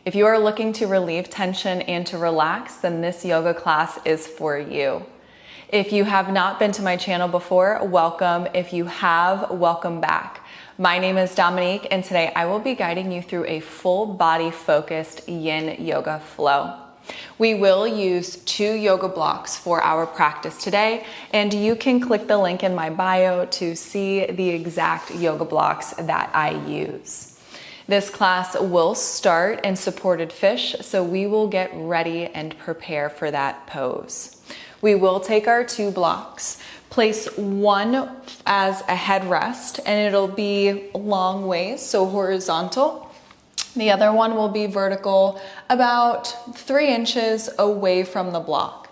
If you are looking to relieve tension and to relax, then this yoga class is for you. If you have not been to my channel before, welcome. If you have, welcome back. My name is Dominique, and today I will be guiding you through a full body focused yin yoga flow. We will use 2 yoga blocks for our practice today, and you can click the link in my bio to see the exact yoga blocks that I use. This class will start in supported fish, so we will get ready and prepare for that pose. We will take our 2 blocks, place one as a headrest, and it'll be long ways, so horizontal. The other one will be vertical, about 3 inches away from the block.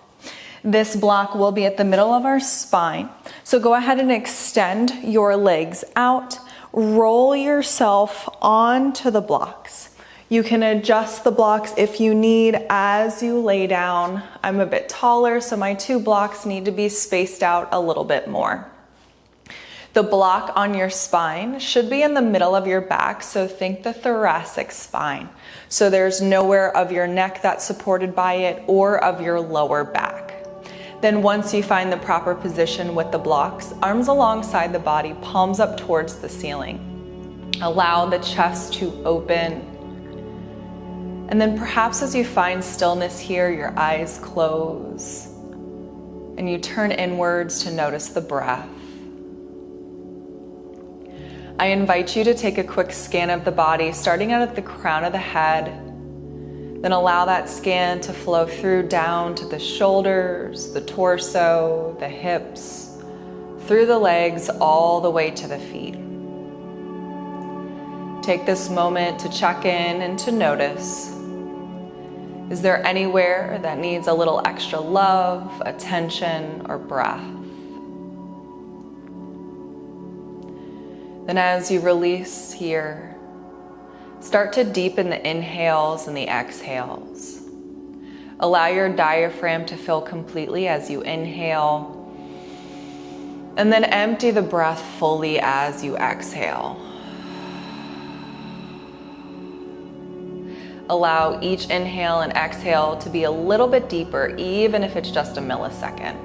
This block will be at the middle of our spine, so go ahead and extend your legs out. Roll yourself onto the blocks. You can adjust the blocks if you need as you lay down. I'm a bit taller, so my 2 blocks need to be spaced out a little bit more. The block on your spine should be in the middle of your back, so think the thoracic spine. So there's nowhere of your neck that's supported by it or of your lower back. Then once you find the proper position with the blocks, arms alongside the body, palms up towards the ceiling. Allow the chest to open. And then perhaps as you find stillness here, your eyes close and you turn inwards to notice the breath. I invite you to take a quick scan of the body, starting out at the crown of the head. Then allow that scan to flow through down to the shoulders, the torso, the hips, through the legs, all the way to the feet. Take this moment to check in and to notice. Is there anywhere that needs a little extra love, attention, or breath? Then as you release here, start to deepen the inhales and the exhales. Allow your diaphragm to fill completely as you inhale, and then empty the breath fully as you exhale. Allow each inhale and exhale to be a little bit deeper, even if it's just a millisecond.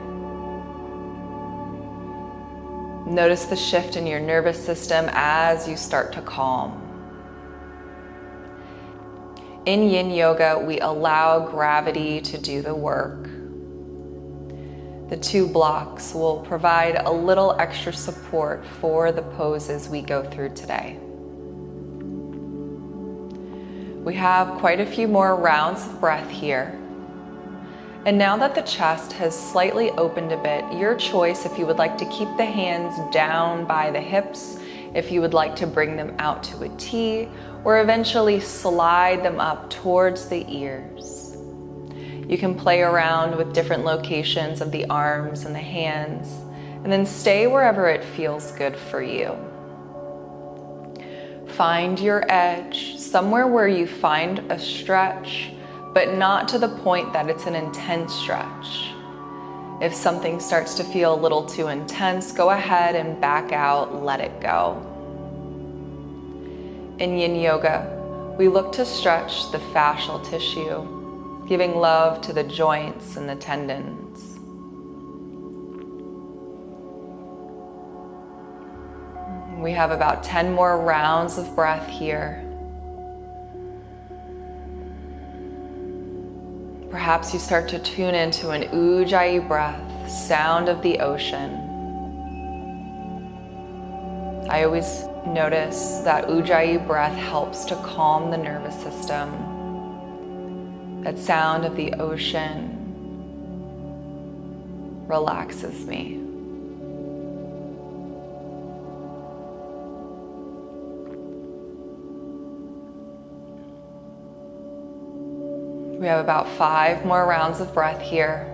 Notice the shift in your nervous system as you start to calm. In yin yoga, we allow gravity to do the work. The 2 blocks will provide a little extra support for the poses we go through today. We have quite a few more rounds of breath here. And now that the chest has slightly opened a bit, your choice if you would like to keep the hands down by the hips, if you would like to bring them out to a T, or eventually slide them up towards the ears. You can play around with different locations of the arms and the hands, and then stay wherever it feels good for you. Find your edge, somewhere where you find a stretch, but not to the point that it's an intense stretch. If something starts to feel a little too intense, go ahead and back out, let it go. In yin yoga, we look to stretch the fascial tissue, giving love to the joints and the tendons. We have about 10 more rounds of breath here. Perhaps you start to tune into an ujjayi breath, sound of the ocean. I always notice that ujjayi breath helps to calm the nervous system. That sound of the ocean relaxes me. We have about 5 more rounds of breath here.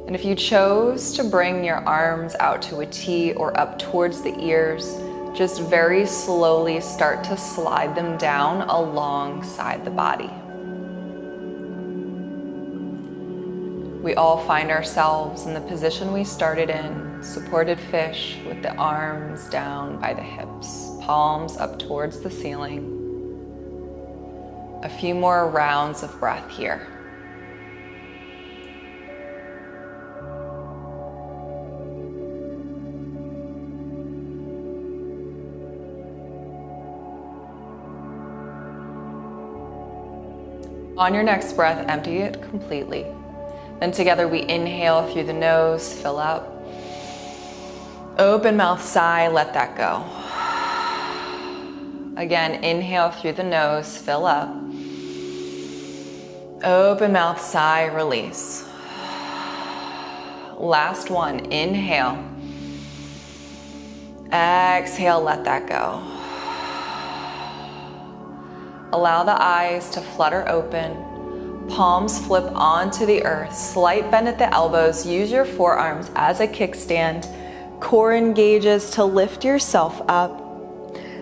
And if you chose to bring your arms out to a T or up towards the ears, just very slowly start to slide them down alongside the body. We all find ourselves in the position we started in, supported fish with the arms down by the hips, palms up towards the ceiling. A few more rounds of breath here. On your next breath, empty it completely. Then together we inhale through the nose, fill up. Open mouth, sigh, let that go. Again, inhale through the nose, fill up. Open mouth, sigh, release. Last one, inhale. Exhale, let that go. Allow the eyes to flutter open. Palms flip onto the earth. Slight bend at the elbows. Use your forearms as a kickstand. Core engages to lift yourself up.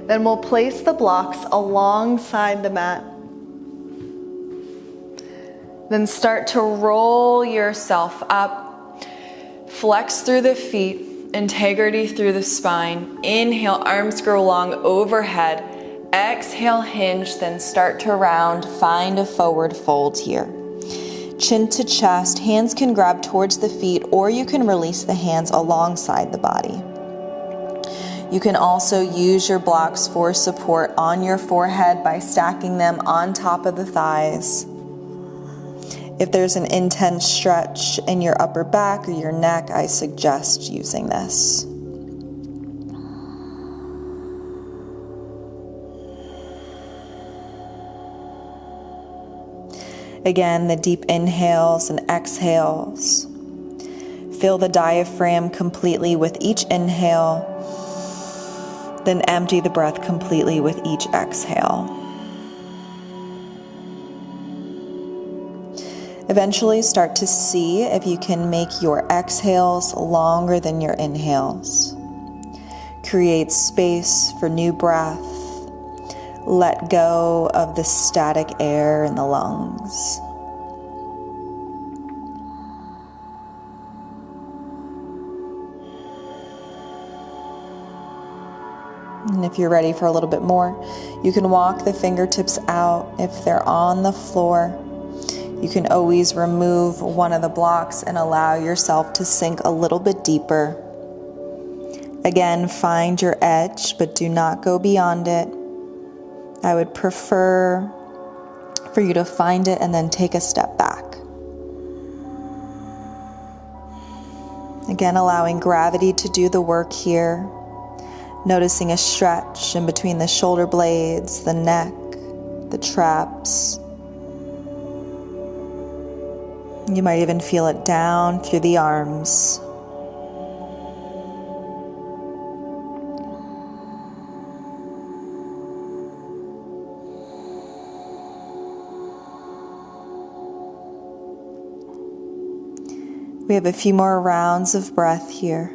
Then we'll place the blocks alongside the mat. Then start to roll yourself up. Flex through the feet. Integrity through the spine. Inhale, arms grow long overhead. Exhale, hinge, then start to round. Find a forward fold here. Chin to chest, hands can grab towards the feet, or you can release the hands alongside the body. You can also use your blocks for support on your forehead by stacking them on top of the thighs. If there's an intense stretch in your upper back or your neck, I suggest using this. Again, the deep inhales and exhales. Fill the diaphragm completely with each inhale, then empty the breath completely with each exhale. Eventually start to see if you can make your exhales longer than your inhales. Create space for new breath. Let go of the static air in the lungs. And if you're ready for a little bit more, you can walk the fingertips out if they're on the floor. You can always remove one of the blocks and allow yourself to sink a little bit deeper. Again, find your edge, but do not go beyond it. I would prefer for you to find it and then take a step back. Again, allowing gravity to do the work here. Noticing a stretch in between the shoulder blades, the neck, the traps. You might even feel it down through the arms. We have a few more rounds of breath here.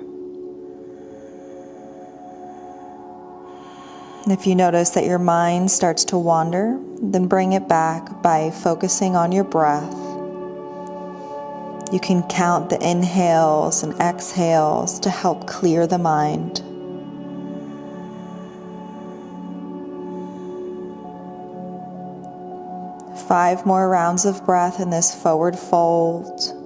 And if you notice that your mind starts to wander, then bring it back by focusing on your breath. You can count the inhales and exhales to help clear the mind. Five more rounds of breath in this forward fold.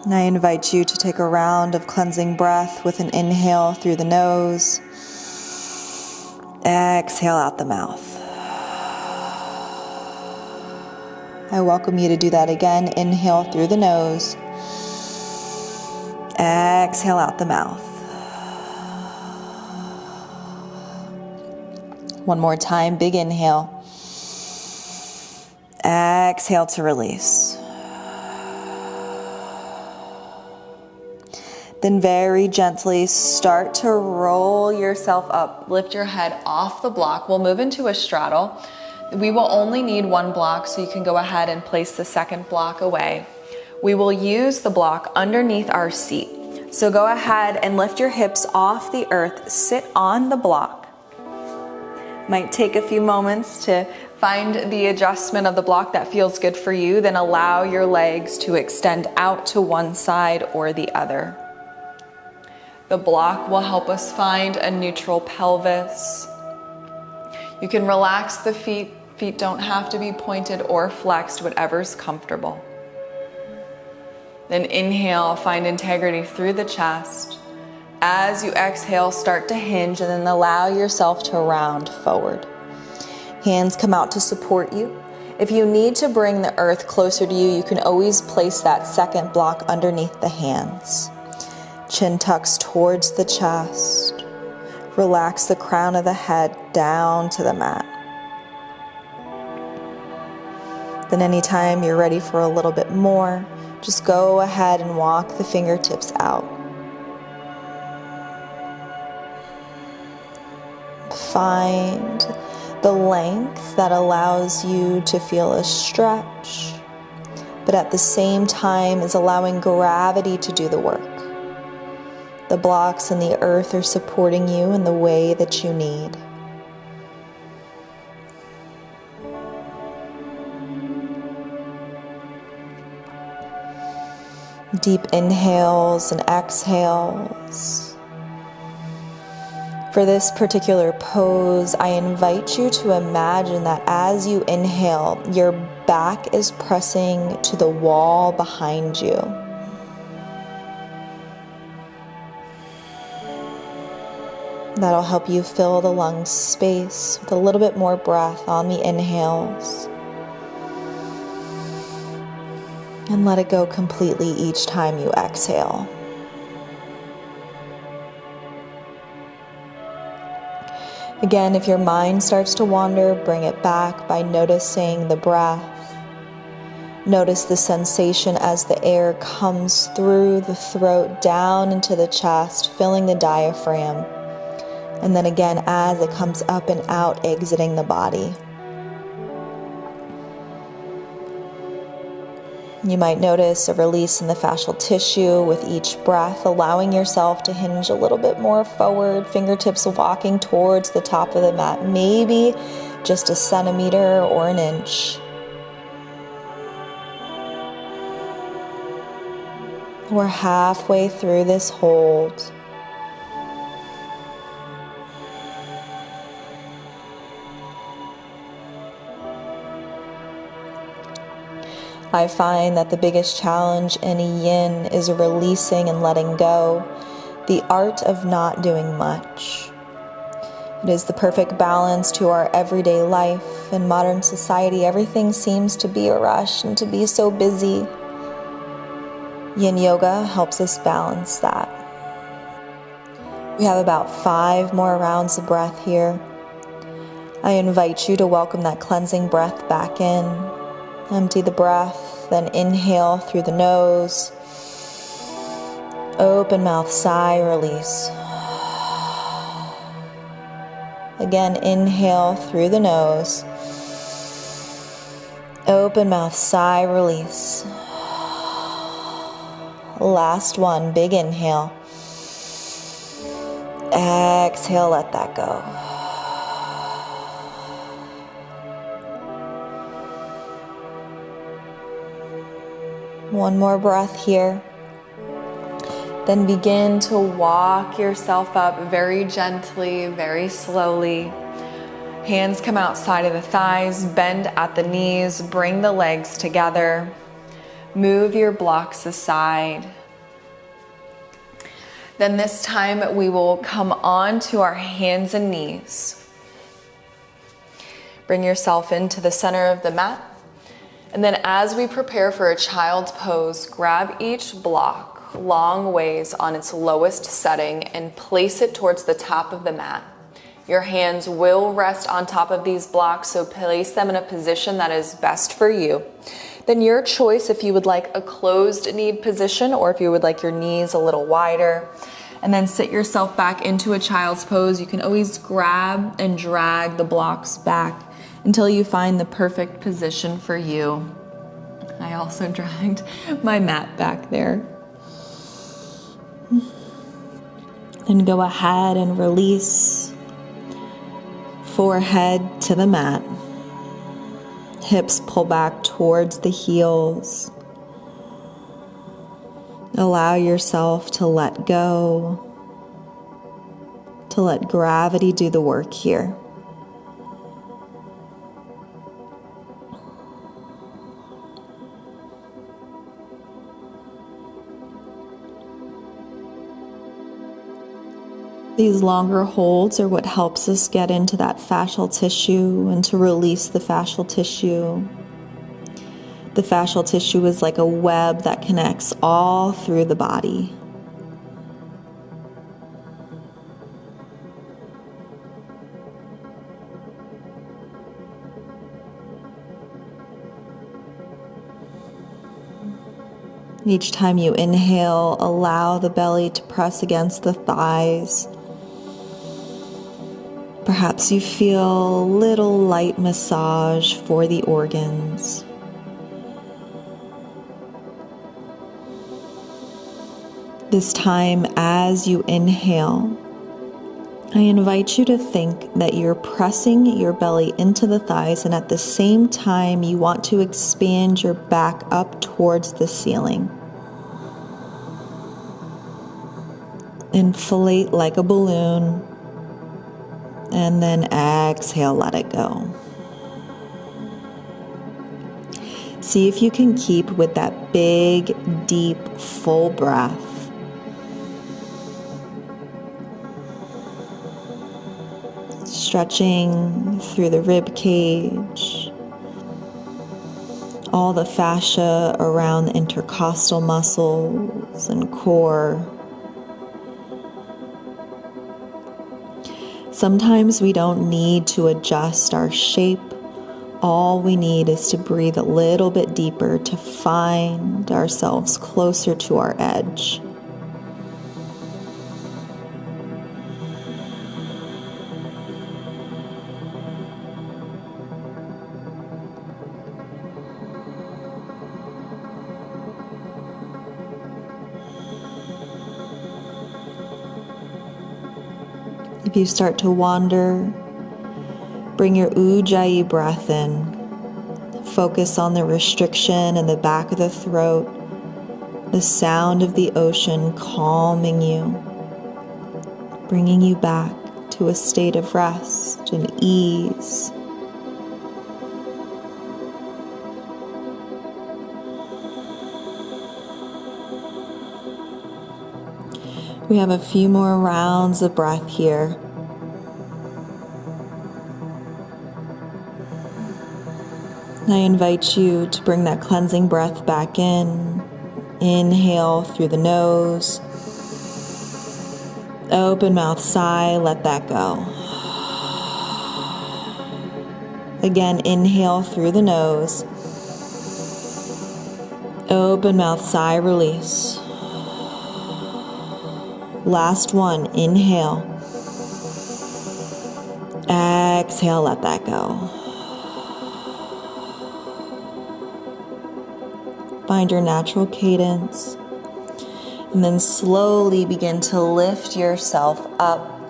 And I invite you to take a round of cleansing breath with an inhale through the nose. Exhale out the mouth. I welcome you to do that again. Inhale through the nose. Exhale out the mouth. One more time, big inhale. Exhale to release. Then very gently start to roll yourself up. Lift your head off the block. We'll move into a straddle. We will only need one block, so you can go ahead and place the second block away. We will use the block underneath our seat. So go ahead and lift your hips off the earth. Sit on the block. Might take a few moments to find the adjustment of the block that feels good for you. Then allow your legs to extend out to one side or the other. The block will help us find a neutral pelvis. You can relax the feet. Feet don't have to be pointed or flexed, whatever's comfortable. Then inhale, find integrity through the chest. As you exhale, start to hinge and then allow yourself to round forward. Hands come out to support you. If you need to bring the earth closer to you, you can always place that second block underneath the hands. Chin tucks towards the chest. Relax the crown of the head down to the mat. Then anytime you're ready for a little bit more, just go ahead and walk the fingertips out. Find the length that allows you to feel a stretch, but at the same time is allowing gravity to do the work. The blocks and the earth are supporting you in the way that you need. Deep inhales and exhales. For this particular pose, I invite you to imagine that as you inhale, your back is pressing to the wall behind you. That'll help you fill the lung space with a little bit more breath on the inhales. And let it go completely each time you exhale. Again, if your mind starts to wander, bring it back by noticing the breath. Notice the sensation as the air comes through the throat down into the chest, filling the diaphragm. And then again, as it comes up and out, exiting the body. You might notice a release in the fascial tissue with each breath, allowing yourself to hinge a little bit more forward, fingertips walking towards the top of the mat, maybe just a centimeter or an inch. We're halfway through this hold. I find that the biggest challenge in a yin is releasing and letting go, the art of not doing much. It is the perfect balance to our everyday life. In modern society, everything seems to be a rush and to be so busy. Yin yoga helps us balance that. We have about 5 more rounds of breath here. I invite you to welcome that cleansing breath back in. Empty the breath, then inhale through the nose. Open mouth, sigh, release. Again, inhale through the nose. Open mouth, sigh, release. Last one, big inhale. Exhale, let that go. One more breath here. Then begin to walk yourself up very gently, very slowly. Hands come outside of the thighs, bend at the knees, bring the legs together. Move your blocks aside. Then this time we will come on to our hands and knees. Bring yourself into the center of the mat. And then as we prepare for a child's pose, grab each block long ways on its lowest setting and place it towards the top of the mat. Your hands will rest on top of these blocks, so place them in a position that is best for you. Then your choice if you would like a closed knee position or if you would like your knees a little wider. And then sit yourself back into a child's pose. You can always grab and drag the blocks back until you find the perfect position for you. I also dragged my mat back there. Then go ahead and release. Forehead to the mat. Hips pull back towards the heels. Allow yourself to let go, to let gravity do the work here. These longer holds are what helps us get into that fascial tissue and to release the fascial tissue. The fascial tissue is like a web that connects all through the body. Each time you inhale, allow the belly to press against the thighs. Perhaps you feel a little light massage for the organs. This time, as you inhale, I invite you to think that you're pressing your belly into the thighs, and at the same time, you want to expand your back up towards the ceiling. Inflate like a balloon, and then exhale, let it go. See if you can keep with that big, deep, full breath. Stretching through the rib cage, all the fascia around the intercostal muscles and core. Sometimes we don't need to adjust our shape. All we need is to breathe a little bit deeper to find ourselves closer to our edge. If you start to wander, bring your ujjayi breath in. Focus on the restriction in the back of the throat, the sound of the ocean calming you, bringing you back to a state of rest and ease. We have a few more rounds of breath here. I invite you to bring that cleansing breath back in. Inhale through the nose. Open mouth, sigh, let that go. Again, inhale through the nose. Open mouth, sigh, release. Last one, inhale. Exhale, let that go. Find your natural cadence, and then slowly begin to lift yourself up.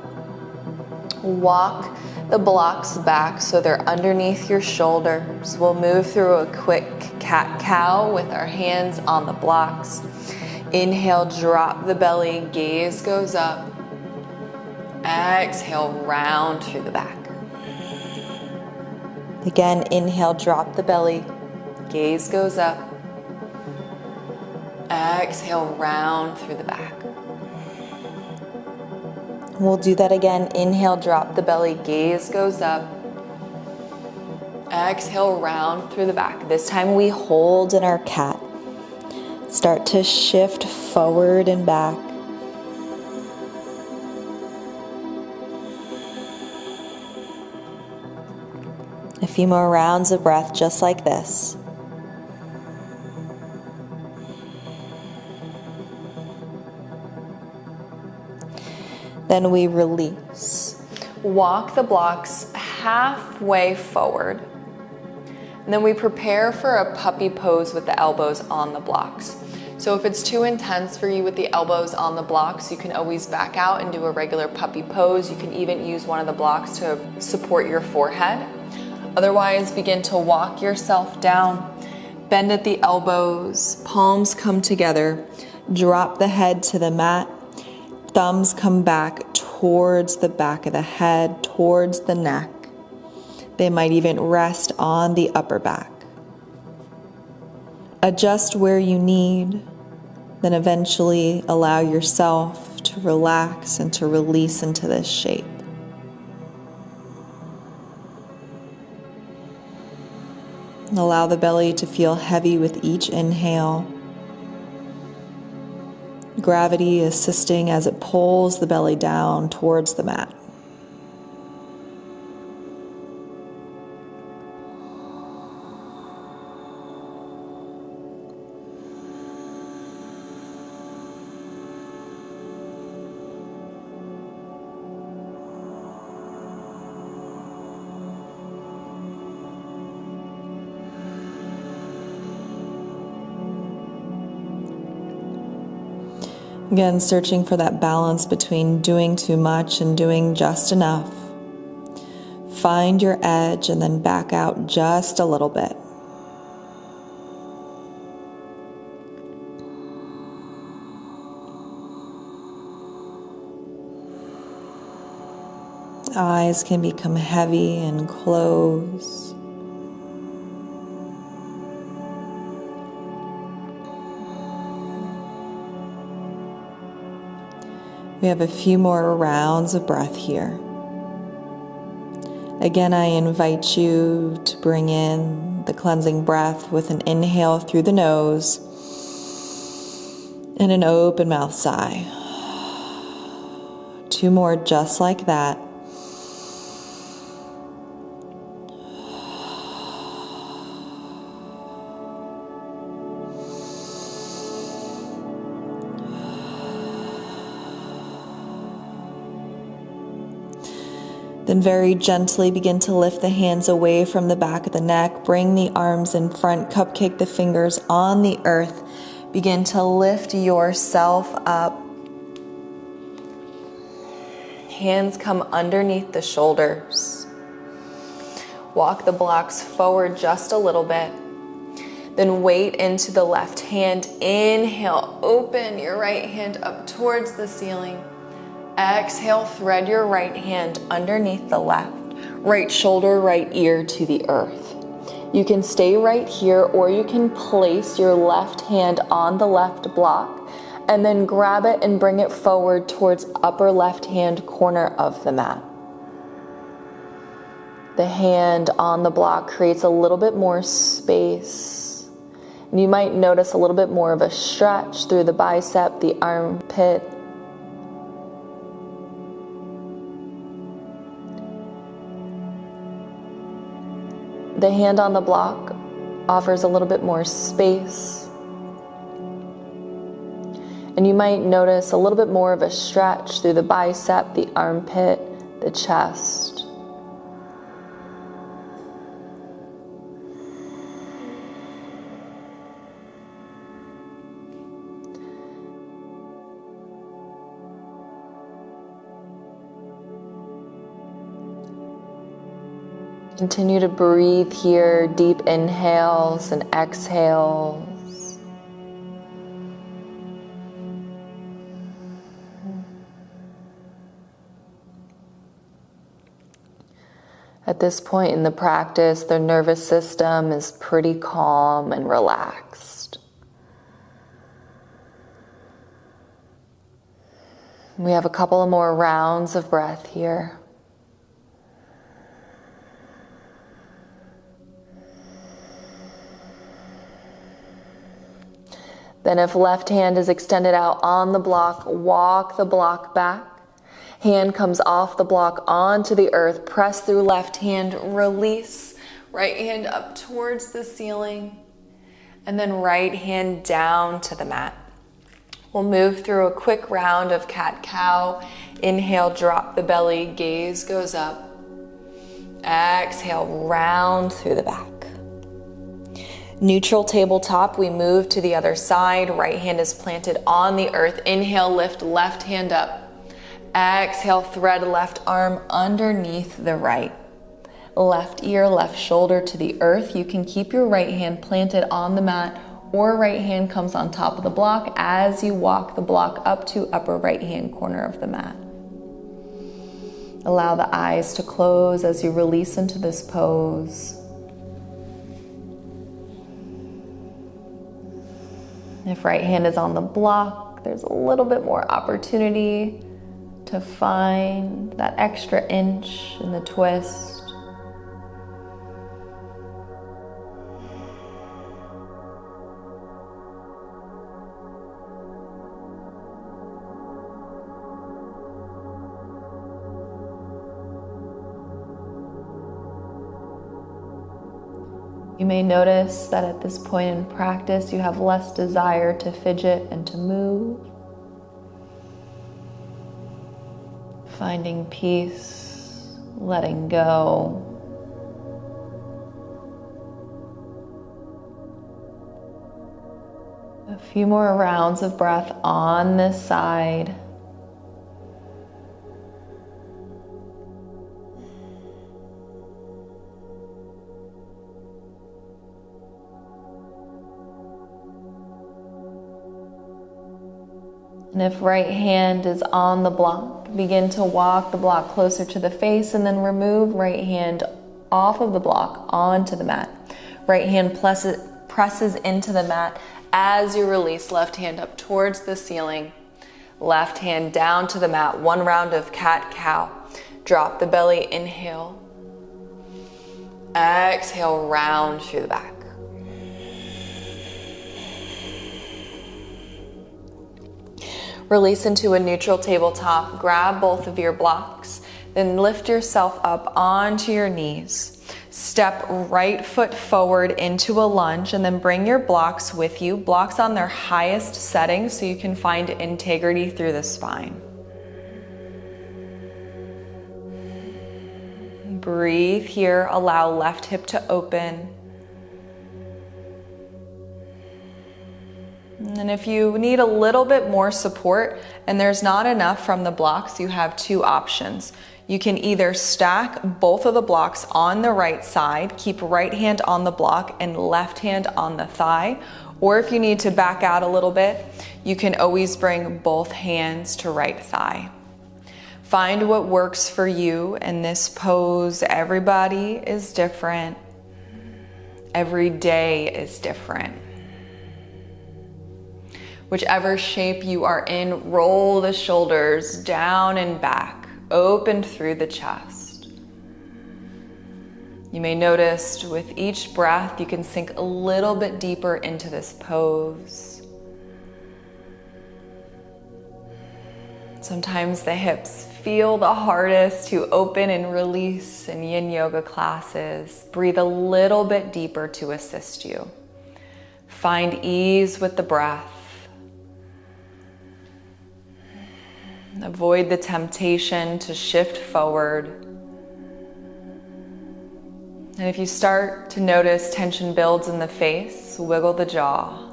Walk the blocks back so they're underneath your shoulders. We'll move through a quick cat-cow with our hands on the blocks. Inhale, drop the belly, gaze goes up. Exhale, round through the back. Again, inhale, drop the belly, gaze goes up. Exhale, round through the back. We'll do that again. Inhale, drop the belly, gaze goes up. Exhale, round through the back. This time we hold in our cat. Start to shift forward and back. A few more rounds of breath just like this. Then we release. Walk the blocks halfway forward. And then we prepare for a puppy pose with the elbows on the blocks. So if it's too intense for you with the elbows on the blocks, you can always back out and do a regular puppy pose. You can even use one of the blocks to support your forehead. Otherwise, begin to walk yourself down. Bend at the elbows, palms come together. Drop the head to the mat. Thumbs come back towards the back of the head, towards the neck. They might even rest on the upper back. Adjust where you need, then eventually allow yourself to relax and to release into this shape. Allow the belly to feel heavy with each inhale. Gravity assisting as it pulls the belly down towards the mat. Again, searching for that balance between doing too much and doing just enough. Find your edge and then back out just a little bit. Eyes can become heavy and close. We have a few more rounds of breath here. Again, I invite you to bring in the cleansing breath with an inhale through the nose and an open mouth sigh. 2 more just like that. Then very gently begin to lift the hands away from the back of the neck. Bring the arms in front, cupcake the fingers on the earth. Begin to lift yourself up. Hands come underneath the shoulders. Walk the blocks forward just a little bit. Then weight into the left hand. Inhale, open your right hand up towards the ceiling. Exhale, thread your right hand underneath the left. Right shoulder, right ear to the earth. You can stay right here, or you can place your left hand on the left block and then grab it and bring it forward towards upper left hand corner of the mat. The hand on the block creates a little bit more space. And you might notice a little bit more of a stretch through the bicep, the armpit. The hand on the block offers a little bit more space. And you might notice a little bit more of a stretch through the bicep, the armpit, the chest. Continue to breathe here, deep inhales and exhales. At this point in the practice, their nervous system is pretty calm and relaxed. We have a couple of more rounds of breath here. Then if left hand is extended out on the block, walk the block back. Hand comes off the block onto the earth. Press through left hand, release. Right hand up towards the ceiling. And then right hand down to the mat. We'll move through a quick round of cat-cow. Inhale, drop the belly, gaze goes up. Exhale, round through the back. Neutral tabletop, we move to the other side. Right hand is planted on the earth. Inhale, lift left hand up. Exhale, thread left arm underneath the right. Left ear, left shoulder to the earth. You can keep your right hand planted on the mat, or right hand comes on top of the block as you walk the block up to upper right hand corner of the mat. Allow the eyes to close as you release into this pose. If right hand is on the block, block, there's a little bit more opportunity to find that extra inch in the twist. You may notice that at this point in practice, you have less desire to fidget and to move. Finding peace, letting go. A few more rounds of breath on this side. And if right hand is on the block, begin to walk the block closer to the face and then remove right hand off of the block onto the mat. Right hand presses into the mat as you release left hand up towards the ceiling. Left hand down to the mat. One round of cat-cow. Drop the belly, inhale. Exhale, round through the back. Release into a neutral tabletop. Grab both of your blocks. Then lift yourself up onto your knees. Step right foot forward into a lunge and then bring your blocks with you. Blocks on their highest setting so you can find integrity through the spine. Breathe here. Allow left hip to open. And if you need a little bit more support and there's not enough from the blocks, you have two options. You can either stack both of the blocks on the right side, keep right hand on the block and left hand on the thigh, or if you need to back out a little bit, you can always bring both hands to right thigh. Find what works for you in this pose. Everybody is different. Every day is different. Whichever shape you are in, roll the shoulders down and back, open through the chest. You may notice with each breath, you can sink a little bit deeper into this pose. Sometimes the hips feel the hardest to open and release in yin yoga classes. Breathe a little bit deeper to assist you. Find ease with the breath. Avoid the temptation to shift forward. And if you start to notice tension builds in the face, wiggle the jaw.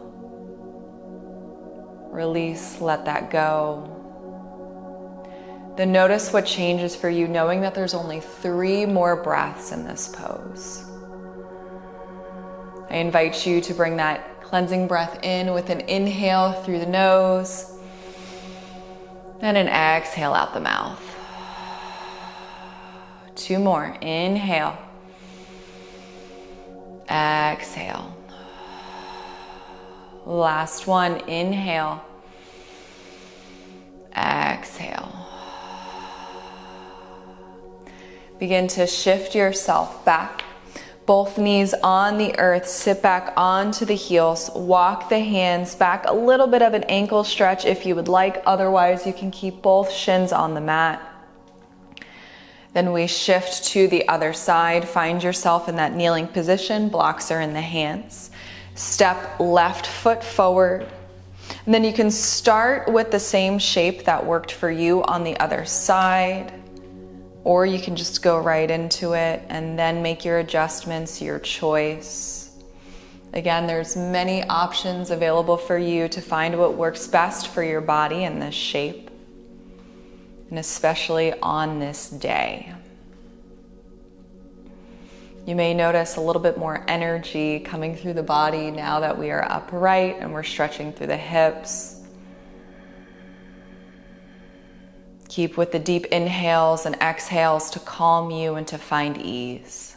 Release, let that go. Then notice what changes for you, knowing that there's only 3 more breaths in this pose. I invite you to bring that cleansing breath in with an inhale through the nose. And an exhale out the mouth. 2 more. Inhale. Exhale. Last one. Inhale. Exhale. Begin to shift yourself back. Both knees on the earth, sit back onto the heels, walk the hands back, a little bit of an ankle stretch if you would like, otherwise you can keep both shins on the mat. Then we shift to the other side, find yourself in that kneeling position, blocks are in the hands. Step left foot forward, and then you can start with the same shape that worked for you on the other side. Or you can just go right into it and then make your adjustments, your choice. Again, there's many options available for you to find what works best for your body in this shape, and especially on this day. You may notice a little bit more energy coming through the body now that we are upright and we're stretching through the hips. Keep with the deep inhales and exhales to calm you and to find ease.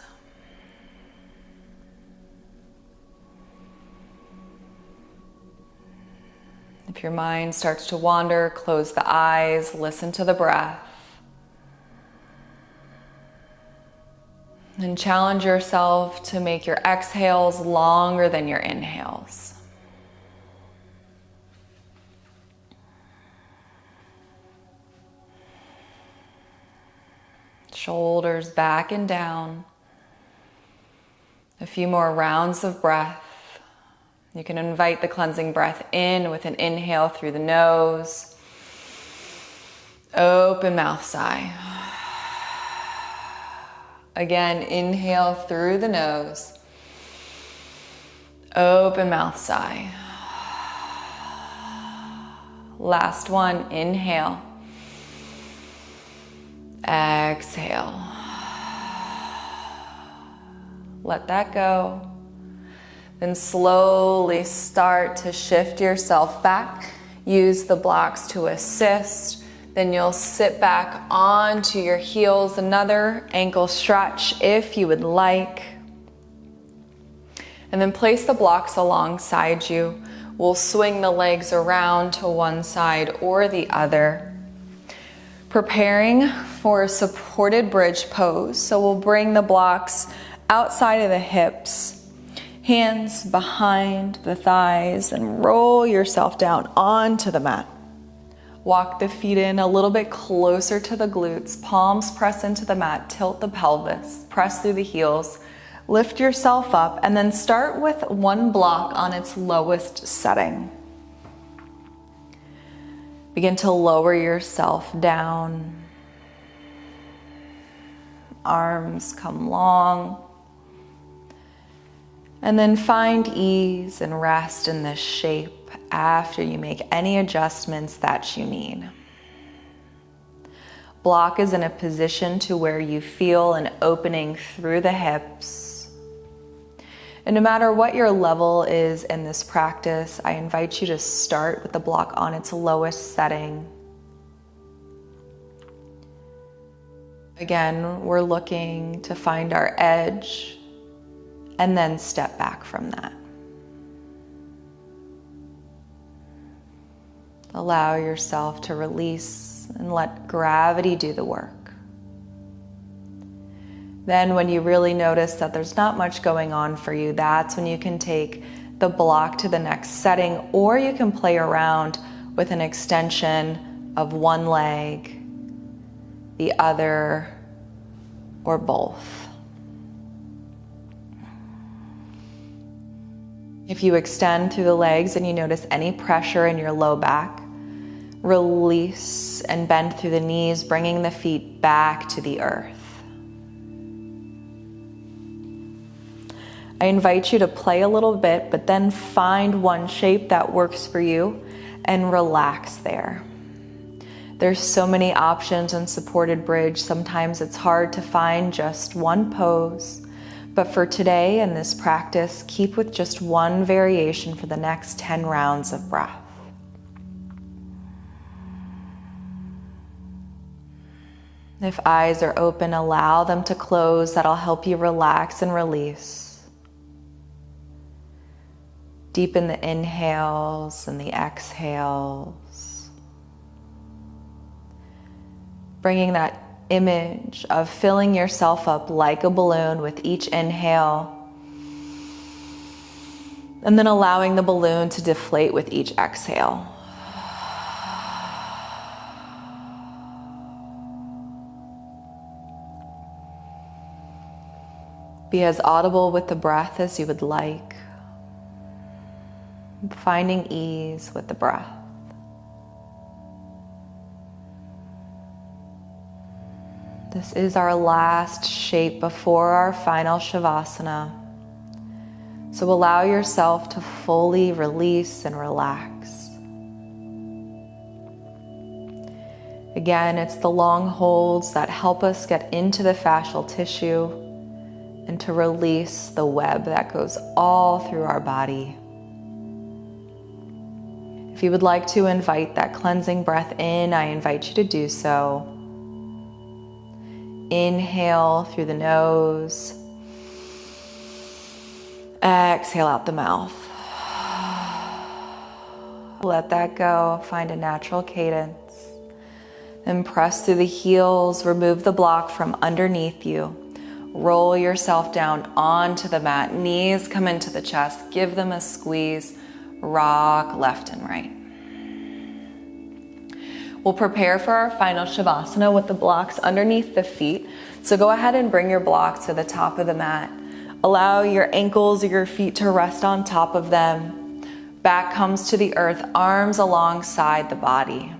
If your mind starts to wander, close the eyes, listen to the breath. And challenge yourself to make your exhales longer than your inhales. Shoulders back and down. A few more rounds of breath. You can invite the cleansing breath in with an inhale through the nose. Open mouth sigh. Again, inhale through the nose. Open mouth sigh. Last one, inhale. Exhale. Let that go. Then slowly start to shift yourself back. Use the blocks to assist. Then you'll sit back onto your heels. Another ankle stretch if you would like. And then place the blocks alongside you. We'll swing the legs around to one side or the other. Preparing for a supported bridge pose. So we'll bring the blocks outside of the hips. Hands behind the thighs and roll yourself down onto the mat. Walk the feet in a little bit closer to the glutes. Palms press into the mat, tilt the pelvis, press through the heels, lift yourself up, and then start with one block on its lowest setting. Begin to lower yourself down. Arms come long. And then find ease and rest in this shape after you make any adjustments that you need. Block is in a position to where you feel an opening through the hips. And no matter what your level is in this practice, I invite you to start with the block on its lowest setting. Again, we're looking to find our edge and then step back from that. Allow yourself to release and let gravity do the work. Then when you really notice that there's not much going on for you, that's when you can take the block to the next setting, or you can play around with an extension of one leg, the other, or both. If you extend through the legs and you notice any pressure in your low back, release and bend through the knees, bringing the feet back to the earth. I invite you to play a little bit, but then find one shape that works for you and relax there. There's so many options in supported bridge. Sometimes it's hard to find just one pose. But for today and this practice, keep with just one variation for the next 10 rounds of breath. If eyes are open, allow them to close. That'll help you relax and release. Deepen the inhales and the exhales. Bringing that image of filling yourself up like a balloon with each inhale, and then allowing the balloon to deflate with each exhale. Be as audible with the breath as you would like, finding ease with the breath. This is our last shape before our final Shavasana. So allow yourself to fully release and relax. Again, it's the long holds that help us get into the fascial tissue and to release the web that goes all through our body. If you would like to invite that cleansing breath in, I invite you to do so. Inhale through the nose. Exhale out the mouth. Let that go. Find a natural cadence. Then press through the heels. Remove the block from underneath you. Roll yourself down onto the mat. Knees come into the chest. Give them a squeeze. Rock left and right. We'll prepare for our final Shavasana with the blocks underneath the feet. So go ahead and bring your blocks to the top of the mat. Allow your ankles or your feet to rest on top of them. Back comes to the earth, arms alongside the body.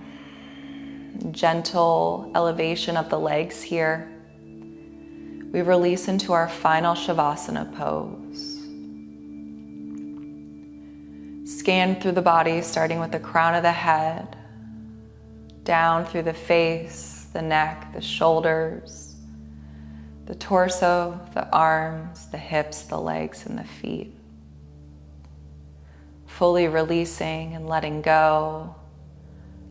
Gentle elevation of the legs here. We release into our final Shavasana pose. Scan through the body, starting with the crown of the head, down through the face, the neck, the shoulders, the torso, the arms, the hips, the legs, and the feet. Fully releasing and letting go,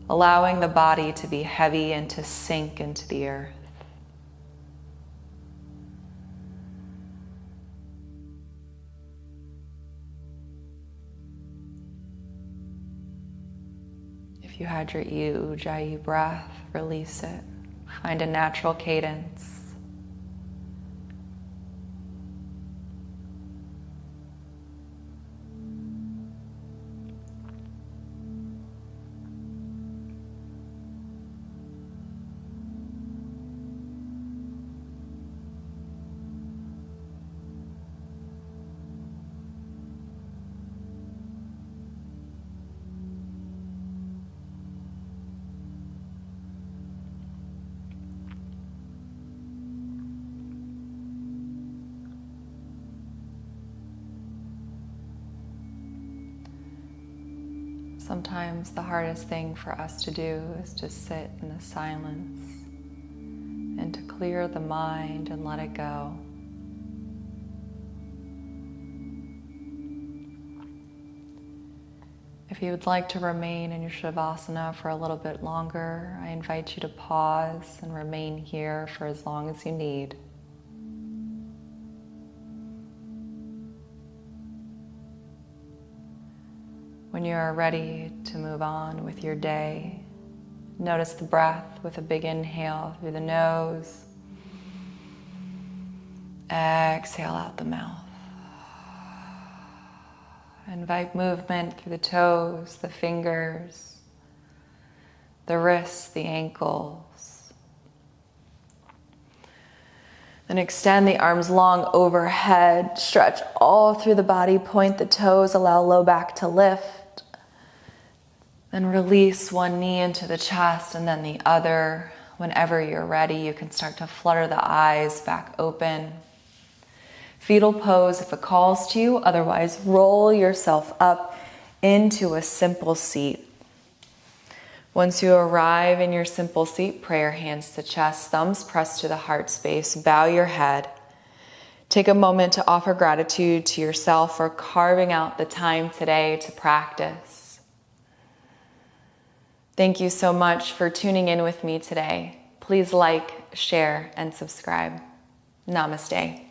allowing the body to be heavy and to sink into the earth. If you had your Ujjayi breath, release it. Find a natural cadence. Sometimes the hardest thing for us to do is to sit in the silence and to clear the mind and let it go. If you would like to remain in your Shavasana for a little bit longer, I invite you to pause and remain here for as long as you need. When you are ready to move on with your day, notice the breath with a big inhale through the nose. Exhale out the mouth. Invite movement through the toes, the fingers, the wrists, the ankles. Then extend the arms long overhead, stretch all through the body, point the toes, allow low back to lift. Then release one knee into the chest and then the other. Whenever you're ready, you can start to flutter the eyes back open. Fetal pose if it calls to you, otherwise roll yourself up into a simple seat. Once you arrive in your simple seat, prayer hands to chest, thumbs pressed to the heart space, bow your head. Take a moment to offer gratitude to yourself for carving out the time today to practice. Thank you so much for tuning in with me today. Please like, share, and subscribe. Namaste.